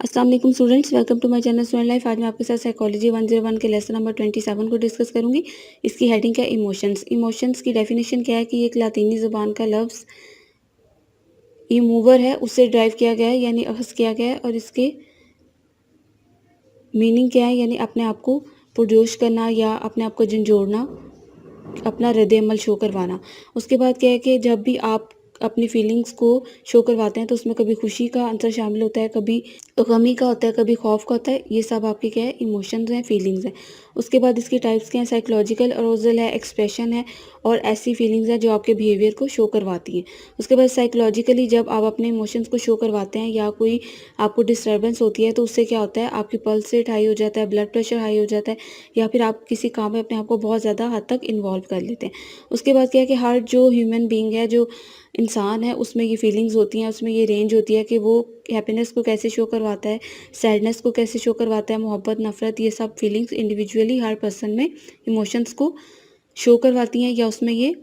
अस्सलाम वालेकुम students, welcome to my channel student life. आज मैं आपके साथ साइकोलॉजी 101 के लेसन नंबर 27 को डिस्कस करूंगी। इसकी हेडिंग क्या है? इमोशंस। इमोशंस की डेफिनेशन क्या है कि ये एक लातीनी ज़ुबान का लफ्ज़ इमूवर है, उससे ड्राइव किया गया है यानी अखज़ किया गया है। और इसके मीनिंग क्या है यानी अपने आप को पुरजोश करना या अपने आप को झंझोड़ना, अपना रद्द-ए-अमल शो करवाना। उसके बाद क्या है कि जब भी आप अपनी फीलिंग्स को शो करवाते हैं तो उसमें कभी खुशी का आंसर शामिल होता है, कभी गमी का होता है, कभी खौफ का होता है। ये सब आपके क्या है? इमोशंस हैं, फीलिंग्स हैं। उसके बाद इसकी टाइप्स क्या हैं? साइकोलॉजिकल अरोज़ल है, एक्सप्रेशन है और ऐसी फीलिंग्स हैं जो आपके बिहेवियर को शो करवाती हैं। उसके बाद साइकोलॉजिकली जब आप अपने इमोशंस को शो करवाते हैं या कोई आपको डिस्टर्बेंस होती है तो उससे क्या होता है? आपकी पल्स रेट हाई हो जाता है, ब्लड प्रेशर हाई हो जाता है या फिर आप किसी काम में अपने आप को बहुत ज़्यादा हद तक इन्वॉल्व कर लेते हैं। उसके बाद क्या है कि हर जो ह्यूमन बीइंग है, जो इंसान है, उसमें ये फीलिंग्स होती हैं, उसमें ये रेंज होती है कि वो हैप्पीनेस को कैसे शो करवाता है, सैडनेस को कैसे शो करवाता है, मोहब्बत, नफ़रत, ये सब फीलिंग्स इंडिविजुअली हर पर्सन में इमोशंस को शो करवाती हैं या उसमें ये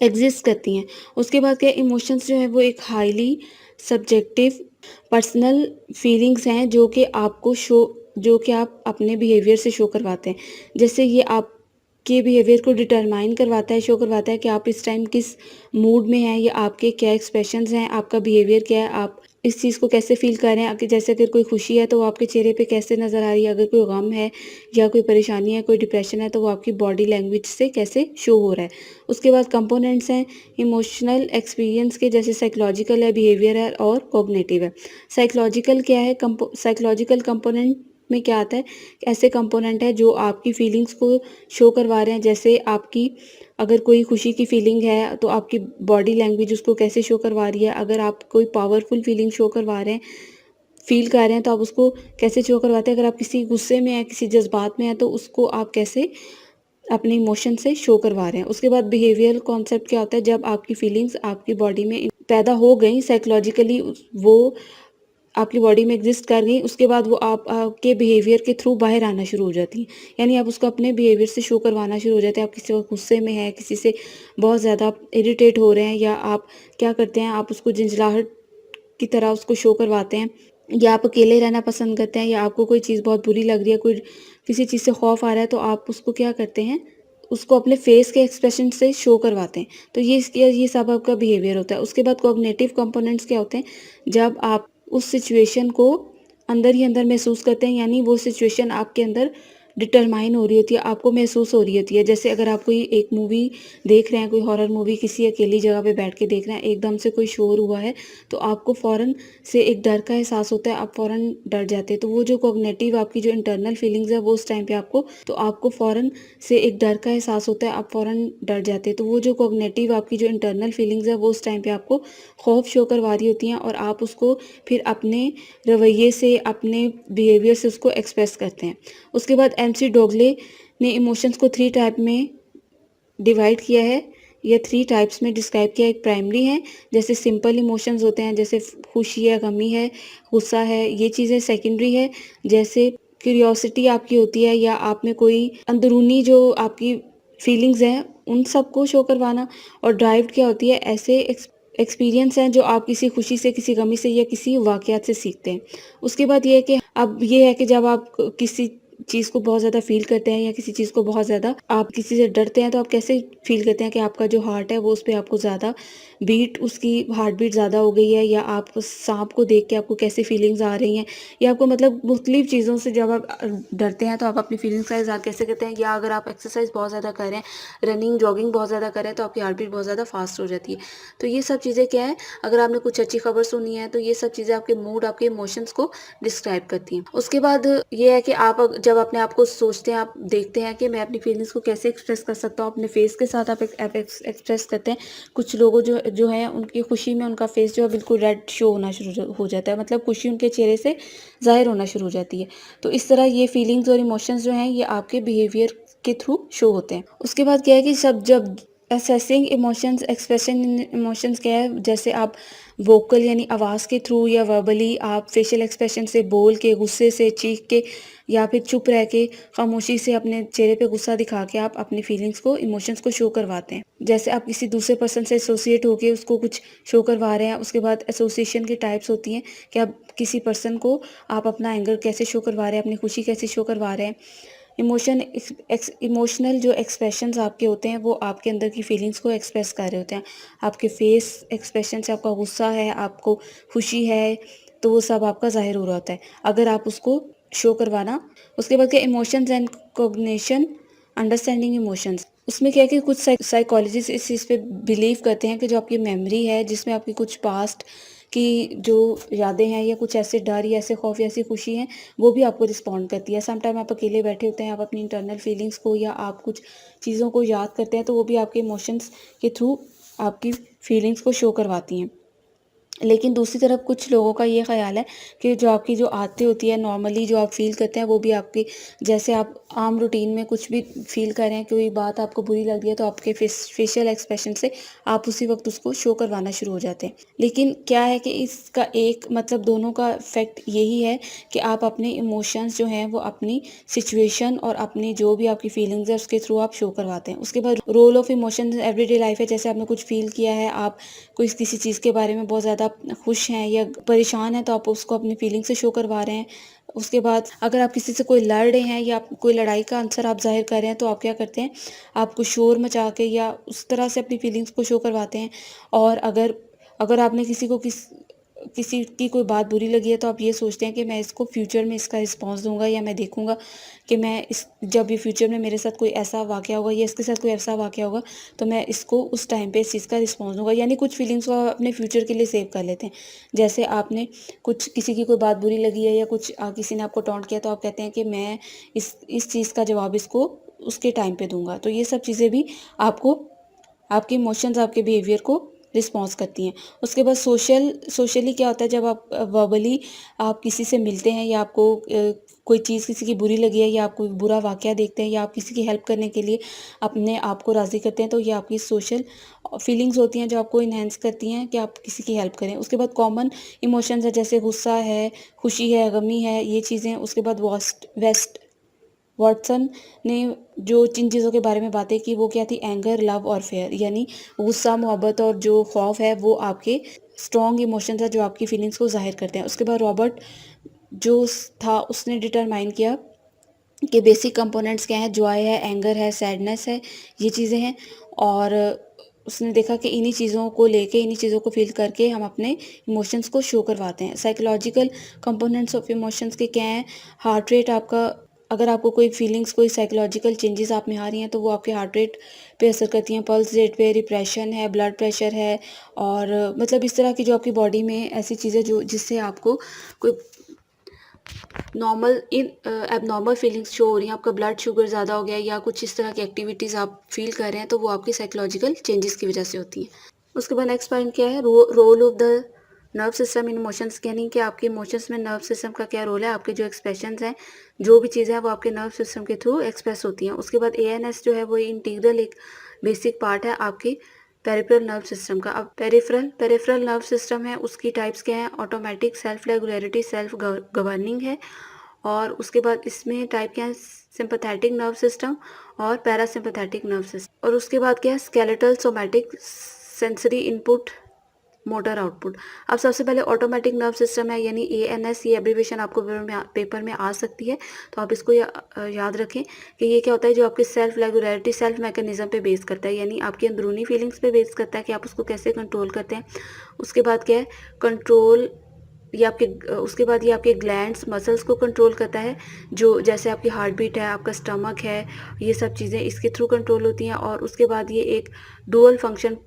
एग्जिस्ट करती हैं। उसके बाद क्या इमोशंस जो है वो एक हाईली सब्जेक्टिव पर्सनल फीलिंग्स हैं जो कि आप अपने बिहेवियर से शो करवाते हैं। जैसे ये आपके बिहेवियर को डिटरमाइन करवाता है, शो करवाता है कि आप इस टाइम किस मूड में हैं या आपके क्या एक्सप्रेशंस हैं, आपका बिहेवियर क्या है, आप इस चीज़ को कैसे फ़ील कर रहे हैं। कि जैसे अगर कोई खुशी है तो वो आपके चेहरे पे कैसे नज़र आ रही है, अगर कोई गम है या कोई परेशानी है, कोई डिप्रेशन है तो वो आपकी बॉडी लैंग्वेज से कैसे शो हो रहा है। उसके बाद कंपोनेंट्स हैं इमोशनल एक्सपीरियंस के, जैसे साइकोलॉजिकल है, बिहेवियर है और कॉग्निटिव है। साइकोलॉजिकल क्या है? साइकोलॉजिकल कंपोनेंट में क्या आता है? ऐसे कंपोनेंट है जो आपकी फीलिंग्स को शो करवा रहे हैं। जैसे आपकी अगर कोई खुशी की फीलिंग है तो आपकी बॉडी लैंग्वेज उसको कैसे शो करवा रही है। अगर आप कोई पावरफुल फीलिंग शो करवा रहे हैं, फील कर रहे हैं, तो आप उसको कैसे शो करवाते हैं। अगर आप किसी गुस्से में हैं, किसी जज्बात में हैं तो उसको आप कैसे अपने इमोशन से शो करवा रहे हैं। उसके बाद बिहेवियरल कॉन्सेप्ट क्या होता है? जब आपकी फीलिंग्स आपकी बॉडी में पैदा हो गई साइकोलॉजिकली, वो आपकी बॉडी में एग्जिस्ट कर गई, उसके बाद वो आप आपके बिहेवियर के थ्रू बाहर आना शुरू हो जाती हैं। यानी आप उसको अपने बिहेवियर से शो करवाना शुरू हो जाते हैं। आप किसी वक्त गुस्से में हैं, किसी से बहुत ज़्यादा इरिटेट हो रहे हैं या आप क्या करते हैं, आप उसको झंझलाहट की तरह उसको शो करवाते हैं। या आप अकेले रहना पसंद करते हैं या आपको कोई चीज़ बहुत बुरी लग रही है, कोई किसी चीज़ से खौफ आ रहा है तो आप उसको क्या करते हैं, उसको अपने फेस के एक्सप्रेशन से शो करवाते हैं। तो ये सब आपका बिहेवियर होता है। उसके बाद कॉग्निटिव कंपोनेंट्स क्या होते हैं? जब आप उस सिचुएशन को अंदर ही अंदर महसूस करते हैं, यानी वो सिचुएशन आपके अंदर डिटरमाइन हो रही होती है, आपको महसूस हो रही होती है। जैसे अगर आप कोई एक मूवी देख रहे हैं, कोई हॉरर मूवी किसी अकेली जगह पे बैठ के देख रहे हैं, एकदम से कोई शोर हुआ है तो आपको फ़ौरन से एक डर का एहसास होता है, आप फ़ौरन डर जाते हैं। तो वो जो कॉग्निटिव आपकी जो इंटरनल फीलिंग्स है वो उस टाइम पे आपको फ़ौरन से एक डर का एहसास होता है, आप फ़ौरन डर जाते हैं। तो वो जो कॉग्निटिव आपकी जो इंटरनल फीलिंग्स है वो उस टाइम पे आपको खौफ शो करवा रही होती हैं और आप उसको फिर अपने रवैये से, अपने बिहेवियर से उसको एक्सप्रेस करते हैं। उसके बाद एमसी डोगले ने इमोशंस को 3 टाइप में डिवाइड किया है या 3 टाइप्स में डिस्क्राइब किया है। एक प्राइमरी है, जैसे सिंपल इमोशंस होते हैं, जैसे खुशी है, गमी है, गुस्सा है, ये चीज़ें। सेकेंडरी है, जैसे क्यूरियोसिटी आपकी होती है या आप में कोई अंदरूनी जो आपकी फीलिंग्स हैं उन सबको शो करवाना। और ड्राइव्ड क्या होती है? ऐसे एक्सपीरियंस हैं जो आप किसी खुशी से, किसी गमी से या किसी वाक़यात से सीखते हैं। उसके बाद ये है कि अब ये है कि जब आप किसी चीज़ को बहुत ज़्यादा फ़ील करते हैं या किसी चीज़ को बहुत ज़्यादा आप किसी से डरते हैं तो आप कैसे फ़ील करते हैं कि आपका जो हार्ट है वो उस पे आपको ज़्यादा बीट, उसकी हार्ट बीट ज़्यादा हो गई है, या आप साँप को देख के आपको कैसी फीलिंग्स आ रही हैं, या आपको मतलब मुख्तलिफ़ चीज़ों से जब आप डरते हैं तो आप अपनी फीलिंग्स का इज़हार कैसे करते हैं। या अगर आप एक्सरसाइज़ बहुत ज़्यादा कर रहे हैं, रनिंग, जॉगिंग बहुत ज़्यादा कर रहे हैं तो आपकी हार्ट बीट बहुत ज़्यादा फ़ास्ट हो जाती है। तो ये सब चीज़ें क्या है, अगर आपने कुछ अच्छी खबर सुनी है तो ये सब चीज़ें आपके मूड, आपके इमोशंस को डिस्क्राइब करती हैं। उसके बाद ये है कि आप जब अपने आप को सोचते हैं, आप देखते हैं कि मैं अपनी फीलिंग्स को कैसे एक्सप्रेस कर सकता हूँ, अपने फेस के साथ आप एक्सप्रेस करते हैं। कुछ लोगों जो जो है उनकी खुशी में उनका फेस जो है बिल्कुल रेड शो होना शुरू हो जाता है, मतलब खुशी उनके चेहरे से ज़ाहिर होना शुरू हो जाती है। तो इस तरह ये फीलिंग्स और इमोशंस जो हैं ये आपके बिहेवियर के थ्रू शो होते हैं। उसके बाद क्या है कि सब जब assessing emotions, expression in emotions क्या है, जैसे आप वोकल यानी आवाज़ के थ्रू या वर्बली आप फेशियल एक्सप्रेशन से बोल के, गुस्से से चीख के या फिर चुप रह के, खामोशी से अपने चेहरे पे गुस्सा दिखा के आप अपनी फीलिंग्स को, इमोशंस को शो करवाते हैं। जैसे आप किसी दूसरे पर्सन से एसोसिएट होके उसको कुछ शो करवा रहे हैं। उसके बाद एसोसिएशन की टाइप्स होती हैं कि आप किसी पर्सन को आप अपना एंगर कैसे शो करवा रहे हैं, अपनी खुशी कैसे शो करवा रहे हैं। इमोशनल जो एक्सप्रेशंस आपके होते हैं वो आपके अंदर की फीलिंग्स को एक्सप्रेस कर रहे होते हैं। आपके फेस एक्सप्रेशन से आपका गुस्सा है, आपको खुशी है, तो वो सब आपका ज़ाहिर हो रहा होता है, अगर आप उसको शो करवाना। उसके बाद क्या, emotions and cognition, understanding emotions. उसमें क्या है कि कुछ साइकोलॉजिस्ट इस चीज़ पे बिलीव करते हैं कि जो आपकी मेमोरी है, जिसमें आपकी कुछ पास्ट की जो यादें हैं या कुछ ऐसे डर या ऐसे खौफ या ऐसी खुशी हैं, वो भी आपको रिस्पॉन्ड करती है। सम टाइम आप अकेले बैठे होते हैं, आप अपनी इंटरनल फीलिंग्स को या आप कुछ चीज़ों को याद करते हैं, तो वो भी आपके इमोशंस के थ्रू आपकी फीलिंग्स को शो करवाती हैं। लेकिन दूसरी तरफ कुछ लोगों का ये ख़्याल है कि जो आपकी जो आदतें होती है नॉर्मली जो आप फ़ील करते हैं, वो भी आपकी, जैसे आप आम रूटीन में कुछ भी फ़ील कर रहे हैं, कोई बात आपको बुरी लग रही है, तो आपके फेशियल एक्सप्रेशन से आप उसी वक्त उसको शो करवाना शुरू हो जाते हैं। लेकिन क्या है कि इसका एक मतलब दोनों का इफ़ेक्ट यही है कि आप अपने इमोशंस जो हैं वो अपनी सिचुएशन और अपनी जो भी आपकी फीलिंग्स है उसके थ्रू आप शो करवाते हैं। उसके बाद role of emotions everyday life है, जैसे आपने कुछ फ़ील किया है, आप कोई किसी चीज़ के बारे में बहुत ज़्यादा खुश हैं या परेशान हैं, तो आप उसको अपनी फीलिंग से शो करवा रहे हैं। उसके बाद अगर आप किसी से कोई लड़ रहे हैं या कोई लड़ाई का आंसर आप ज़ाहिर कर रहे हैं, तो आप क्या करते हैं, आप कुछ शोर मचा के या उस तरह से अपनी फीलिंग्स को शो करवाते हैं। और अगर अगर आपने किसी की कोई बात बुरी लगी है, तो आप ये सोचते हैं कि मैं इसको फ्यूचर में इसका रिस्पॉन्स दूँगा, या मैं देखूँगा कि मैं इस जब भी फ्यूचर में मेरे साथ कोई ऐसा वाक़या होगा या इसके साथ कोई ऐसा वाक़या होगा, तो मैं इसको उस टाइम पे इस चीज़ का रिस्पॉन्स दूँगा। यानी कुछ फीलिंग्स को आप अपने फ्यूचर के लिए सेव कर लेते हैं। जैसे आपने कुछ किसी की कोई बात बुरी लगी है या कुछ किसी ने आपको टॉन्ट किया, तो आप कहते हैं कि मैं इस चीज़ का जवाब इसको उसके टाइम पे दूँगा। तो ये सब चीज़ें भी आपको आपके इमोशंस, आपके बिहेवियर को रिस्पॉन्स करती हैं। उसके बाद सोशली क्या होता है, जब आप वर्बली आप किसी से मिलते हैं या आपको कोई चीज़ किसी की बुरी लगी है या आप कोई बुरा वाक़या देखते हैं या आप किसी की हेल्प करने के लिए अपने आप को राज़ी करते हैं, तो ये आपकी सोशल फीलिंग्स होती हैं जो आपको एनहांस करती हैं कि आप किसी की हेल्प करें। उसके बाद कॉमन इमोशंस है, जैसे गुस्सा है, खुशी है, गमी है, ये चीज़ें। उसके बाद वॉटसन ने जो जिन चीज़ों के बारे में बातें की, वो क्या थी, एंगर, लव और फेयर, यानी गुस्सा, मोहब्बत और जो खौफ है वो आपके स्ट्रॉन्ग इमोशंस है जो आपकी फीलिंग्स को ज़ाहिर करते हैं। उसके बाद रॉबर्ट जो था उसने डिटरमाइन किया कि बेसिक कंपोनेंट्स क्या हैं, जॉय है, एंगर है, सैडनेस है, ये चीज़ें हैं। और उसने देखा कि इन्हीं चीज़ों को लेके, इन्हीं चीज़ों को फील करके हम अपने इमोशंस को शो करवाते हैं। साइकोलॉजिकल कंपोनेंट्स ऑफ इमोशंस के क्या हैं, हार्ट रेट आपका, अगर आपको कोई फीलिंग्स, कोई साइकोलॉजिकल चेंजेस आप में आ रही हैं, तो वो आपके हार्ट रेट पे असर करती हैं, पल्स रेट पे, डिप्रेशन है, ब्लड प्रेशर है, और मतलब इस तरह की जो आपकी बॉडी में ऐसी चीज़ें जो जिससे आपको कोई एबनॉर्मल फीलिंग्स शो हो रही हैं, आपका ब्लड शुगर ज़्यादा हो गया है या कुछ इस तरह की एक्टिविटीज़ आप फील कर रहे हैं, तो वो आपकी साइकोलॉजिकल चेंजेस की वजह से होती हैं। उसके बाद नेक्स्ट पॉइंट क्या है, role of the nerve system in emotions, यानी कि आपके इमोशंस में नर्व सिस्टम का क्या रोल है। आपके जो एक्सप्रेशंस हैं, जो भी चीज़ें हैं, वो आपके नर्व सिस्टम के थ्रू एक्सप्रेस होती हैं। उसके बाद एएनएस जो है वो इंटीग्रल एक बेसिक पार्ट है आपकी पेरिफेरल नर्व सिस्टम का। अब पेरिफेरल नर्व सिस्टम है, उसकी टाइप्स क्या हैं, automatic, self regulatory, self governing है। और उसके बाद इसमें टाइप क्या है, सिंपैथेटिक नर्व सिस्टम और पैरासिम्पैथेटिक नर्व सिस्टम। और उसके बाद क्या है, skeletal, somatic, sensory input, motor output. अब सबसे पहले ऑटोमेटिक नर्व सिस्टम है, यानी एएनएस, ये एब्रीविएशन आपको पेपर में आ सकती है, तो आप इसको याद रखें कि ये क्या होता है, जो आपकी सेल्फ रेगुलेटरी, सेल्फ मैकेनिज्म पे बेस करता है, यानी आपकी अंदरूनी फीलिंग्स पे बेस करता है कि आप उसको कैसे कंट्रोल करते हैं। उसके बाद क्या है, कंट्रोल, ये आपके उसके बाद ये आपके ग्लैंड्स, मसल्स को कंट्रोल करता है, जो जैसे आपकी हार्ट बीट है, आपका स्टमक है, ये सब चीज़ें इसके थ्रू कंट्रोल होती हैं। और उसके बाद ये एक डुअल फंक्शन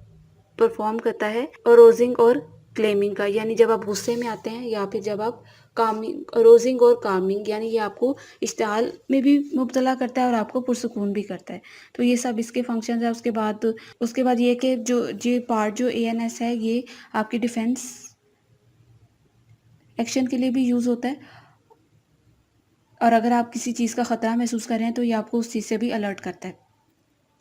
परफॉर्म करता है, अरोजिंग और क्लेमिंग का, यानी जब आप गुस्से में आते हैं या फिर जब आप कामिंग, अरोजिंग और कामिंग, यानी ये आपको इश्तिहाल में भी मुब्तला करता है और आपको पुरसुकून भी करता है। तो ये सब इसके फंक्शंस है। उसके बाद ये कि जो ये पार्ट जो एएनएस है, ये आपकी डिफेंस एक्शन के लिए भी यूज़ होता है, और अगर आप किसी चीज़ का ख़तरा महसूस कर रहे हैं, तो ये आपको उस चीज़ से भी अलर्ट करता है।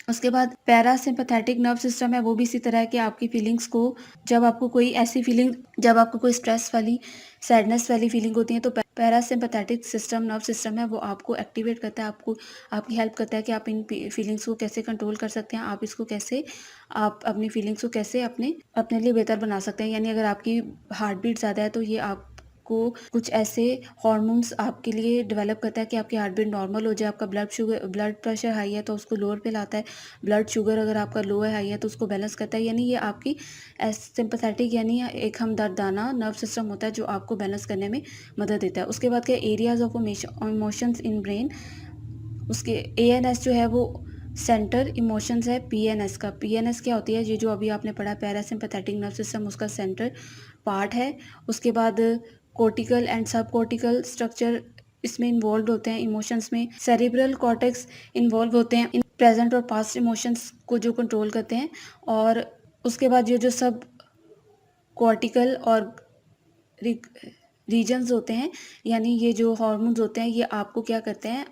उसके बाद पैरासिम्पैथेटिक नर्व सिस्टम है, वो भी इसी तरह है कि आपकी फीलिंग्स को जब आपको कोई ऐसी फीलिंग जब आपको कोई स्ट्रेस वाली, सैडनेस वाली फीलिंग होती है तो पैरासिम्पैथेटिक सिस्टम नर्व सिस्टम है वो आपको एक्टिवेट करता है, आपको आपकी हेल्प करता है कि आप इन फीलिंग्स को कैसे कंट्रोल कर सकते हैं, आप इसको कैसे आप अपनी फीलिंग्स को कैसे अपने अपने लिए बेहतर बना सकते हैं। यानी अगर आपकी हार्ट बीट ज़्यादा है तो ये आपको कुछ ऐसे हार्मोन्स आपके लिए डेवलप करता है कि आपकी हार्ट बीट नॉर्मल हो जाए, आपका ब्लड प्रेशर हाई है तो उसको लोअर पे लाता है, ब्लड शुगर अगर आपका लो है हाई है तो उसको बैलेंस करता है। यानी ये आपकी सिंपैथेटिक यानी एक हमदर्दाना नर्व सिस्टम होता है जो आपको बैलेंस करने में मदद देता है। उसके बाद क्या areas of emotions in brain, उसके एएनएस जो है वो सेंटर इमोशंस है पीएनएस का। पीएनएस क्या होती है, ये जो अभी आपने पढ़ा पैरासिम्पैथेटिक नर्व सिस्टम उसका सेंटर पार्ट है। उसके बाद कोर्टिकल एंड सब कोर्टिकल स्ट्रक्चर इसमें इन्वॉल्व होते हैं इमोशंस में। सेरिब्रल कॉर्टेक्स इन्वॉल्व होते हैं इन प्रेजेंट और पास्ट इमोशंस को जो कंट्रोल करते हैं। और उसके बाद ये जो सब कॉर्टिकल और रीजन्स होते हैं यानी ये जो हार्मोन्स होते हैं ये आपको क्या करते हैं,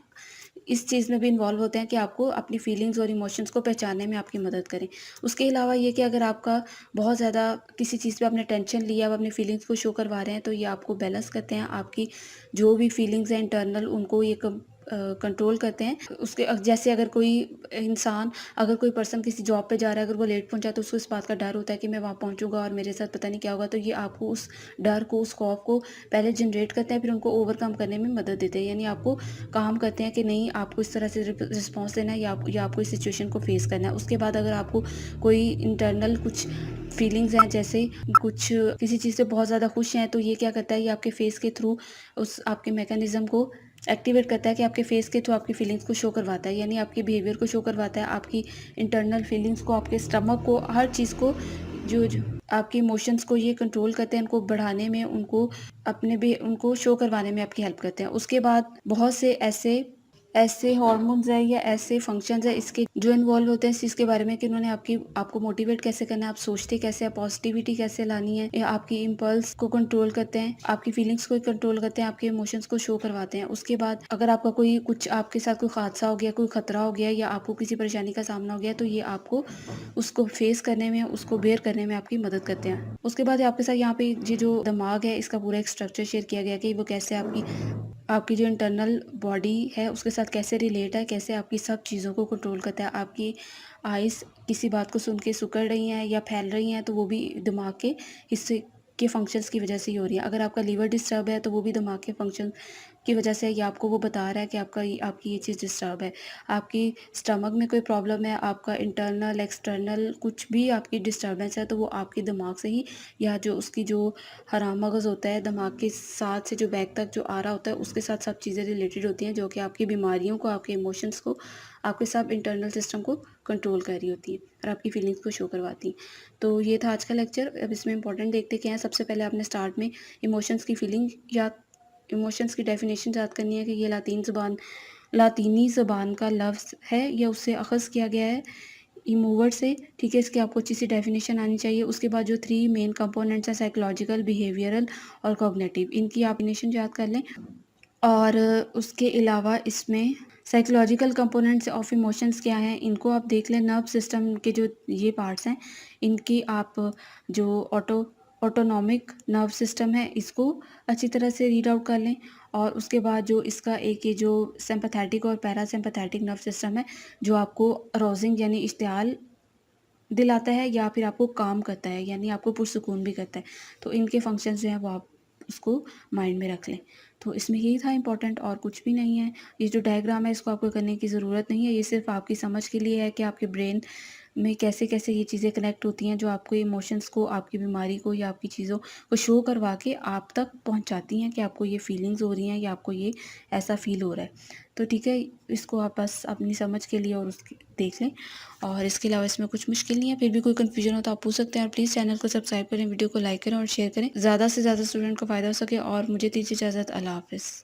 इस चीज़ में भी इन्वॉल्व होते हैं कि आपको अपनी फीलिंग्स और इमोशंस को पहचानने में आपकी मदद करें। उसके अलावा ये कि अगर आपका बहुत ज़्यादा किसी चीज़ पे आपने टेंशन लिया, आप अपनी फीलिंग्स को शो करवा रहे हैं तो ये आपको बैलेंस करते हैं, आपकी जो भी फीलिंग्स हैं इंटरनल उनको ये कंट्रोल करते हैं। उसके जैसे अगर कोई इंसान अगर कोई पर्सन किसी जॉब पे जा रहा है, अगर वो लेट पहुंचा तो उसको इस बात का डर होता है कि मैं वहाँ पहुंचूंगा और मेरे साथ पता नहीं क्या होगा, तो ये आपको उस डर को, उस खौफ को पहले जनरेट करते हैं, फिर उनको ओवरकम करने में मदद देते हैं। यानी आपको काम करते हैं कि नहीं आपको इस तरह से रिस्पॉन्स देना है या आपको इस सिचुएशन को फेस करना है। उसके बाद अगर आपको कोई इंटरनल कुछ फीलिंग्स हैं, जैसे कुछ किसी चीज़ से बहुत ज़्यादा खुश हैं, तो ये क्या करता है, ये आपके फेस के थ्रू उस आपके मैकेनिज्म को एक्टिवेट करता है कि आपके फेस के थ्रू आपकी फीलिंग्स को शो करवाता है, यानी आपके बिहेवियर को शो करवाता है, आपकी इंटरनल फीलिंग्स को, आपके स्टमक को, हर चीज़ को, जो आपके इमोशंस को ये कंट्रोल करते हैं, उनको बढ़ाने में, उनको अपने भी उनको शो करवाने में आपकी हेल्प करते हैं। उसके बाद बहुत से ऐसे ऐसे हार्मोन्स हैं या ऐसे फंक्शंस हैं इसके जो इन्वॉल्व होते हैं इस चीज़ के बारे में कि उन्होंने आपको मोटिवेट कैसे करना है, आप सोचते कैसे हैं, पॉजिटिविटी कैसे लानी है, या आपकी इम्पल्स को कंट्रोल करते हैं, आपकी फीलिंग्स को कंट्रोल करते हैं, आपके इमोशंस को शो करवाते हैं। उसके बाद अगर आपका कोई कुछ आपके साथ कोई हादसा हो गया, कोई खतरा हो गया या आपको किसी परेशानी का सामना हो गया, तो ये आपको उसको फेस करने में, उसको बेयर करने में आपकी मदद करते हैं। उसके बाद आपके साथ यहाँ पे ये जो दिमाग है इसका पूरा एक स्ट्रक्चर शेयर किया गया कि वो कैसे आपकी जो इंटरनल बॉडी है उसके साथ कैसे रिलेट है, कैसे आपकी सब चीज़ों को कंट्रोल करता है। आपकी आइज़ किसी बात को सुन के सिकुड़ रही हैं या फैल रही हैं तो वो भी दिमाग के हिस्से के फंक्शंस की वजह से ही हो रही है। अगर आपका लीवर डिस्टर्ब है तो वो भी दिमाग के फंक्शन की वजह से ये आपको वो बता रहा है कि आपकी ये चीज़ डिस्टर्ब है। आपकी स्टमक में कोई प्रॉब्लम है, आपका इंटरनल एक्सटर्नल कुछ भी आपकी डिस्टर्बेंस है तो वो आपके दिमाग से ही, या जो उसकी जो हराम मगज़ होता है दिमाग के साथ से जो बैक तक जो आ रहा होता है उसके साथ सब चीज़ें रिलेटेड होती हैं जो कि आपकी बीमारियों को, आपके इमोशंस को, आपके सब इंटरनल सिस्टम को कंट्रोल कर रही होती हैं और आपकी फीलिंग्स को शो करवाती हैं। तो ये था आज का लेक्चर। अब इसमें इंपॉर्टेंट देखते क्या है। सबसे पहले आपने स्टार्ट में इमोशंस की फीलिंग या इमोशंस की डेफिनेशन याद करनी है कि ये लातीनी ज़बान का लफ्ज़ है या उससे अख़ज़ किया गया है इमूवर्ड से, ठीक है। इसकी आपको अच्छी सी डेफिनेशन आनी चाहिए। उसके बाद जो 3 मेन कंपोनेंट्स हैं साइकोलॉजिकल, बिहेवियरल और कॉग्निटिव, इनकी आप डेफिनेशन याद कर लें। और उसके अलावा इसमें साइकोलॉजिकल कंपोनेंट्स ऑफ इमोशंस क्या हैं इनको आप देख लें। नर्व सिस्टम के जो ये पार्ट्स हैं इनकी आप जो ऑटोनॉमिक नर्व सिस्टम है इसको अच्छी तरह से रीड आउट कर लें। और उसके बाद जो इसका एक ये जो सिंपैथेटिक और पैरासिम्पैथेटिक नर्व सिस्टम है जो आपको अरोजिंग यानी इश्तियाल दिलाता है या फिर आपको काम करता है यानी आपको पुरसुकून भी करता है। तो इनके फंक्शंस जो हैं वो आप उसको माइंड में रख लें। तो इसमें यही था इम्पोर्टेंट, और कुछ भी नहीं है। ये जो डायग्राम है इसको आपको करने की ज़रूरत नहीं है, ये सिर्फ आपकी समझ के लिए है कि आपके ब्रेन में कैसे कैसे ये चीज़ें कनेक्ट होती हैं जो आपको इमोशंस को, आपकी बीमारी को या आपकी चीज़ों को शो करवा के आप तक पहुंचाती हैं कि आपको ये फीलिंग्स हो रही हैं या आपको ये ऐसा फील हो रहा है। तो ठीक है, इसको आप बस अपनी समझ के लिए और उसकी देख लें। और इसके अलावा इसमें कुछ मुश्किल नहीं है। फिर भी कोई कन्फ्यूजन हो तो आप पूछ सकते हैं। और प्लीज़ चैनल को सब्सक्राइब करें, वीडियो को लाइक करें और शेयर करें, ज़्यादा से ज़्यादा स्टूडेंट को फ़ायदा हो सके। और मुझे दीजिए इजाज़त। अल्लाह हाफ़िज़।